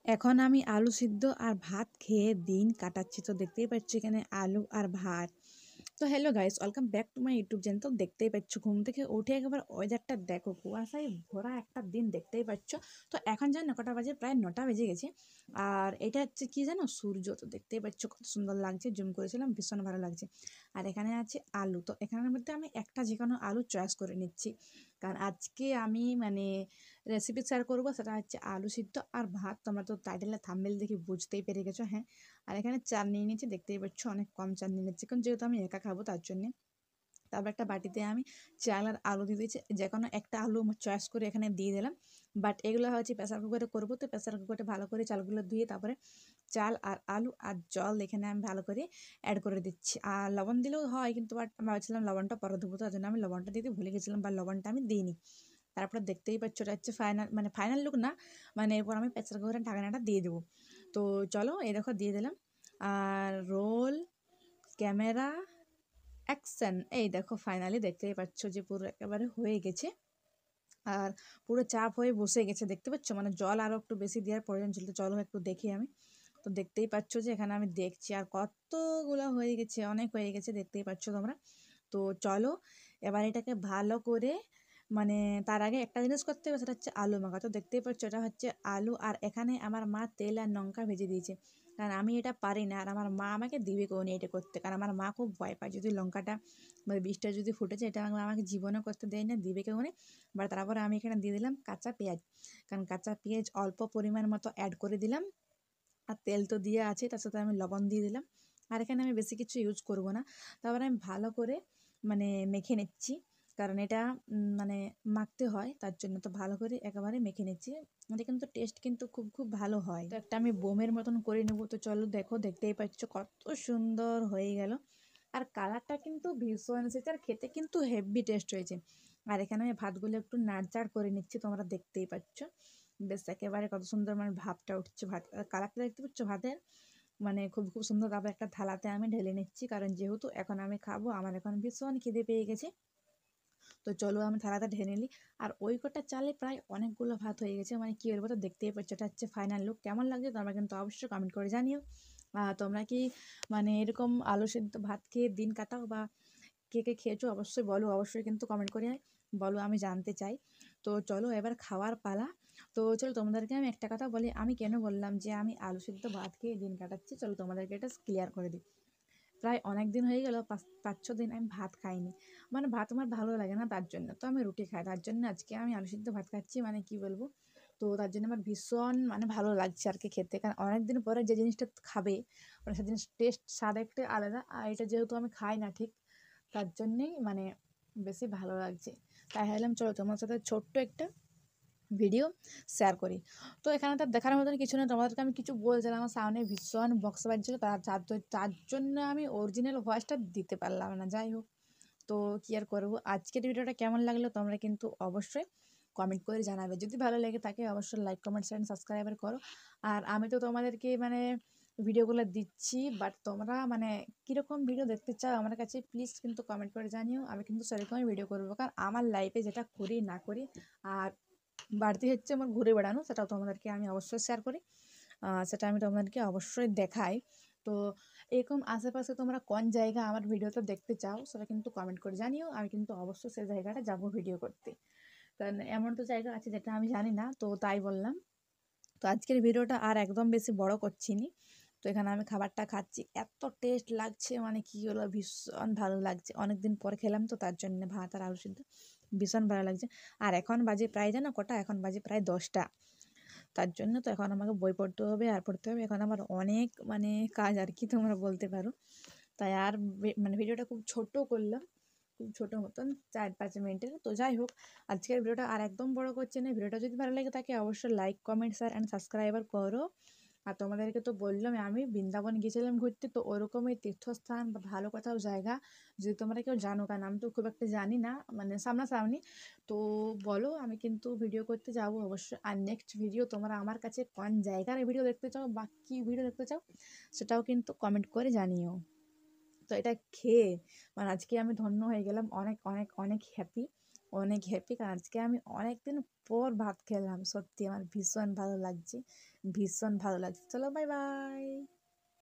এখন আমি আলু সিদ্ধ আর ভাত খেয়ে দিন কাটাচ্ছি। তো দেখতেই পাচ্ছি এখানে আলু আর ভাত। তো hello guys, welcome back to my YouTube channel. তো দেখতেই পাচ্ছ ঘুম থেকে উঠে একবার ওয়েদারটা দেখো, কুয়াশায় ভরা একটা দিন দেখতেই পাচ্ছ। তো এখন জানো কটা বাজে? প্রায় 9টা বেজে গেছে। আর এটা হচ্ছে কি জানো, সূর্য। তো দেখতেই পাচ্ছ কত সুন্দর লাগছে, জুম করেছিলাম, ভীষণ ভালো লাগছে। আর এখানে আছে আলু। তো এখানের মধ্যে আমি একটা যে কোনো আলু চয়েস করে নিচ্ছি, কারণ আজকে আমি রেসিপি শেয়ার করবো, সেটা হচ্ছে আলু সিদ্ধ আর ভাত। তোমরা তো টাইটেলে থাম্বনেল দেখে বুঝতেই পেরে গেছো। হ্যাঁ, আর এখানে চাল নিয়ে নিয়েছি, দেখতেই পাচ্ছ অনেক কম চাল নিয়ে নিচ্ছি, কারণ যেহেতু আমি একা খাবো তার জন্যে। তারপর একটা বাটিতে আমি চাল আর আলু দিয়ে দিয়েছি, যে কোনো একটা আলু চয়েস করে এখানে দিয়ে দিলাম। বাট এগুলো হচ্ছে প্রেসার কুকারে করবো, তো প্রেসার কুকারে ভালো করে চালগুলো ধুয়ে তারপরে চাল আর আলু আর জল এখানে আমি ভালো করে অ্যাড করে দিচ্ছি। আর লবণ দিলেও হয়, কিন্তু বাট আমি ভাবছিলাম লবণটা পরে দেবো, তার জন্য আমি লবণটা দিতে ভুলে গেছিলাম, বা লবণটা আমি দিইনি। তারপরে দেখতেই পাচ্ছ এটা হচ্ছে ফাইনাল লুক না, এরপর আমি প্রেসার কুকারের ঢাকনাটা দিয়ে দেবো। তো চলো, এই দেখো দিয়ে দিলাম। আর রোল, ক্যামেরা, অ্যাকশন। এই দেখো ফাইনালি দেখতেই পাচ্ছ যে পুরো একেবারে হয়ে গেছে। আর পুরো চাপ হয়ে বসে গেছে, দেখতে পাচ্ছ। জল আরও একটু বেশি দেওয়ার প্রয়োজন ছিল, তো চলো একটু দেখি আমি। তো দেখতেই পাচ্ছ যে এখানে আমি দেখছি, আর কতগুলো হয়ে গেছে, অনেক হয়ে গেছে, দেখতেই পাচ্ছ তোমরা। তো চলো এবার এটাকে ভালো করে, মানে তার আগে একটা জিনিস করতে হবে, সেটা হচ্ছে আলু মাখা। তো দেখতেই পাচ্ছ এটা হচ্ছে আলু, আর এখানে আমার মা তেল আর লঙ্কা ভেজে দিয়েছে, কারণ আমি এটা পারি না, আর আমার মা আমাকে দিবে কোন এটা করতে, কারণ আমার মা খুব ভয় পায় যদি লঙ্কাটা বিষটা যদি ফুটেছে, এটা আমাকে জীবনে করতে দেয় না, দিবে কেউ। বাট তারপরে আমি এখানে দিয়ে দিলাম কাঁচা পেঁয়াজ, কারণ কাঁচা পেঁয়াজ অল্প পরিমাণ মতো অ্যাড করে দিলাম। আর তেল তো দিয়ে আছে, তার সাথে আমি লবণ দিয়ে দিলাম। আর এখানে আমি বেশি কিছু ইউজ করব না। তারপরে আমি ভালো করে মেখে নিচ্ছি, কারণ এটা মাখতে হয়, তার জন্য তো ভালো করে একেবারে মেখে নিচ্ছি। এটা কিন্তু টেস্ট কিন্তু খুব খুব ভালো হয়। তো একটা আমি বোমের মতন করে নেবো। তো চলো দেখো, দেখতেই পাচ্ছ কত সুন্দর হয়ে গেল। আর কালারটা কিন্তু ভীষণ এসেছে, আর খেতে কিন্তু হেভি টেস্ট হয়েছে। আর এখানে আমি ভাতগুলো একটু নাড়চাড় করে নিচ্ছি, তোমরা দেখতেই পাচ্ছ। বেশ একেবারে কত সুন্দর ভাবটা উঠছে, ভাত কালারটা দেখতে পাচ্ছ ভাতের, খুব খুব সুন্দর। তারপর একটা থালাতে আমি ঢেলে নিচ্ছি, কারণ যেহেতু এখন আমি খাবো, আমার এখন ভীষণ খিদে পেয়ে গেছে। তো চলো আমি থালাতে ঢেলে নিই। আর ওই কটা চালে প্রায় অনেকগুলো ভাত হয়ে গেছে, কি বলবো। তো দেখতেই পাচ্ছ এটা হচ্ছে ফাইনাল লুক। কেমন লাগছে তোমরা কিন্তু অবশ্যই কমেন্ট করে জানিও। তোমরা কি এরকম আলু সেদ্ধ ভাত খেয়ে দিন কাটাও, বা কে কে খেয়েছো অবশ্যই বলো, অবশ্যই কিন্তু কমেন্ট করে বলো, আমি জানতে চাই। তো চলো এবার খাওয়ার পালা। তো চলো তোমাদেরকে আমি একটা কথা বলি, আমি কেন বললাম যে আমি আলু সিদ্ধ ভাত খেয়ে দিন কাটাচ্ছি, চলো তোমাদেরকে এটা ক্লিয়ার করে দিই। প্রায় অনেক দিন হয়ে গেল, 5-6 দিন আমি ভাত খাইনি। ভাত আমার ভালো লাগে না, তার জন্য তো আমি রুটি খাই, তার জন্য আজকে আমি আলু সিদ্ধ ভাত খাচ্ছি, কি বলবো। তো তার জন্য আমার ভীষণ ভালো লাগছে আর কি খেতে, কারণ অনেকদিন পরে যে জিনিসটা খাবে, সে জিনিস টেস্ট স্বাদ একটা আলাদা। আর এটা যেহেতু আমি খাই না ঠিক, তার জন্যেই বেশি ভালো লাগছে। তাই ভাবলাম চলো তোমার সাথে ছোট্ট একটা ভিডিও শেয়ার করি। তো এখানে তার দেখার মতন কিছু নেই, তোমাদেরকে আমি কিছু বলছিলাম, আমার সামনে ভীষণ বক্স বাজছিল, তার জন্য আমি অরিজিনাল ভয়েসটা দিতে পারলাম না। যাই হোক, তো কি আর করবো। আজকের ভিডিওটা কেমন লাগলো তোমরা কিন্তু অবশ্যই কমেন্ট করে জানাবে। যদি ভালো লেগে থাকে অবশ্যই লাইক, কমেন্ট, শেয়ার, সাবস্ক্রাইবার করো। আর আমি তো তোমাদেরকে ভিডিওগুলো দিচ্ছি, বাট তোমরা কীরকম ভিডিও দেখতে চাও আমার কাছে প্লিজ কিন্তু কমেন্ট করে জানিও। আমি কিন্তু সেরকমই ভিডিও করবো, কারণ আমার লাইফে যেটা করি না করি, আর বাড়তি হচ্ছে আমার ঘুরে বেড়ানো, সেটাও তোমাদেরকে আমি অবশ্যই শেয়ার করি। সেটা আমি তোমাদেরকে অবশ্যই দেখাই। তো এরকম আশেপাশে তোমরা কোন জায়গা আমার ভিডিওটা দেখতে চাও সেটা কিন্তু কমেন্ট করে জানিও, আমি কিন্তু অবশ্যই সেই জায়গাটা যাবো ভিডিও করতে। কারণ এমন তো জায়গা আছে যেটা আমি জানি না, তো তাই বললাম। তো আজকের ভিডিওটা আর একদম বেশি বড় করছি নি। তো এখানে আমি খাবারটা খাচ্ছি, এত টেস্ট লাগছে, কি হলো, ভীষণ ভালো লাগছে। অনেকদিন পর খেলাম, তো তার জন্য ভাত আর আলু সিদ্ধ ভীষণ ভালো লাগছে। আর এখন বাজে প্রায়, জানো কটা? এখন বাজে প্রায় 10টা। তার জন্য তো এখন আমাকে বই পড়তে হবে আর পড়তে হবে, এখন আমার অনেক কাজ আর কি তোমরা বলতে পারো। তাই আর ভিডিওটা খুব ছোট করলাম, খুব ছোটো মতন, 4-5 মিনিটের। তো যাই হোক, আজকের ভিডিওটা আর একদম বড় করছে না। ভিডিওটা যদি ভালো লাগে থাকে অবশ্যই like, comment, share and subscriber করো। আর তোমাদেরকে তো বললাম আমি বৃন্দাবন গিয়েছিলাম ঘুরতে, তো ওরকমই তীর্থস্থান বা ভালো কোথাও জায়গা যদি তোমরা কেউ জানো, কারণ আমি তো খুব একটা জানি না সামনাসামনি, তো বলো, আমি কিন্তু ভিডিও করতে যাবো অবশ্যই। আর নেক্সট ভিডিও তোমরা আমার কাছে কোন জায়গার ভিডিও দেখতে চাও বা কী ভিডিও দেখতে চাও সেটাও কিন্তু কমেন্ট করে জানিও। তো এটা খেয়ে আজকে আমি ধন্য হয়ে গেলাম, অনেক অনেক অনেক হ্যাপি, অনেক হ্যাপি, কারণ আজকে আমি অনেক দিন পর ভাত খেলাম। সত্যি আমার ভীষণ ভালো লাগছে, ভীষণ ভালো লাগছে। চলো বাই বাই।